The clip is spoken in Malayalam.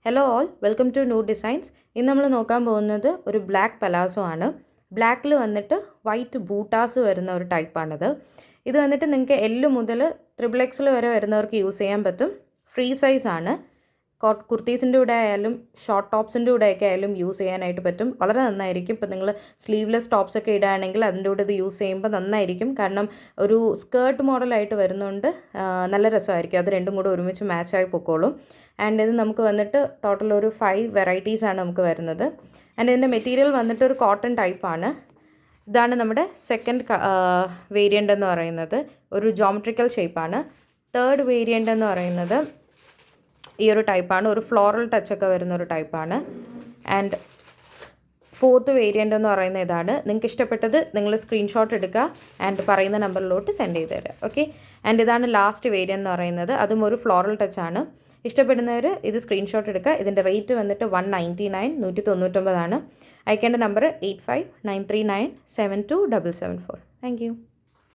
Hello all, welcome to new designs. ഇന്ന് നമ്മൾ നോക്കാൻ പോകുന്നത് ഒരു ബ്ലാക്ക് പലാസോ ആണ്. ബ്ലാക്കിൽ വന്നിട്ട് വൈറ്റ് ബൂട്ടാസ് വരുന്ന ഒരു ടൈപ്പാണിത്. ഇത് വന്നിട്ട് നിങ്ങൾക്ക് L മുതൽ XXL വരെ വരുന്നവർക്ക് യൂസ് ചെയ്യാൻ പറ്റും. ഫ്രീ സൈസ് ആണ്. കുർത്തീസിൻ്റെ കൂടെ ആയാലും ഷോർട്ട് ടോപ്സിൻ്റെ കൂടെയൊക്കെ ആയാലും യൂസ് ചെയ്യാനായിട്ട് പറ്റും. വളരെ നന്നായിരിക്കും. ഇപ്പോൾ നിങ്ങൾ സ്ലീവ്ലെസ് ടോപ്സ് ഒക്കെ ഇടുകയാണെങ്കിൽ അതിൻ്റെ കൂടെ ഇത് യൂസ് ചെയ്യുമ്പോൾ നന്നായിരിക്കും. കാരണം ഒരു സ്കേർട്ട് മോഡലായിട്ട് വരുന്നതുകൊണ്ട് നല്ല രസമായിരിക്കും. അത് രണ്ടും കൂടെ ഒരുമിച്ച് മാച്ചായി പൊക്കോളും. ആൻഡ് ഇത് നമുക്ക് വന്നിട്ട് ടോട്ടൽ ഒരു 5 വെറൈറ്റീസാണ് നമുക്ക് വരുന്നത്. ആൻഡ് ഇതിൻ്റെ മെറ്റീരിയൽ വന്നിട്ട് ഒരു കോട്ടൺ ടൈപ്പാണ്. ഇതാണ് നമ്മുടെ സെക്കൻഡ് വേരിയൻ്റ് എന്ന് പറയുന്നത്. ഒരു ജോമെട്രിക്കൽ ഷേപ്പാണ്. തേർഡ് വേരിയൻ്റ് എന്ന് പറയുന്നത് ഈ ഒരു ടൈപ്പാണ്. ഒരു ഫ്ലോറൽ ടച്ചൊക്കെ വരുന്ന ഒരു ടൈപ്പാണ്. ആൻഡ് ഫോർത്ത് വേരിയൻ്റ് എന്ന് പറയുന്ന ഇതാണ്. നിങ്ങൾക്ക് ഇഷ്ടപ്പെട്ടത് നിങ്ങൾ സ്ക്രീൻഷോട്ട് എടുക്കുക ആൻഡ് പറയുന്ന നമ്പറിലോട്ട് സെൻഡ് ചെയ്ത് തരാം. ഓക്കെ. ആൻഡ് ഇതാണ് ലാസ്റ്റ് വേരിയൻ്റ് എന്ന് പറയുന്നത്. അതും ഒരു ഫ്ലോറൽ ടച്ചാണ്. ഇഷ്ടപ്പെടുന്നവർ ഇത് സ്ക്രീൻഷോട്ട് എടുക്കുക. ഇതിൻ്റെ റേറ്റ് വന്നിട്ട് 199 199 ആണ്. അയക്കേണ്ട നമ്പർ 8593972774. Thank you.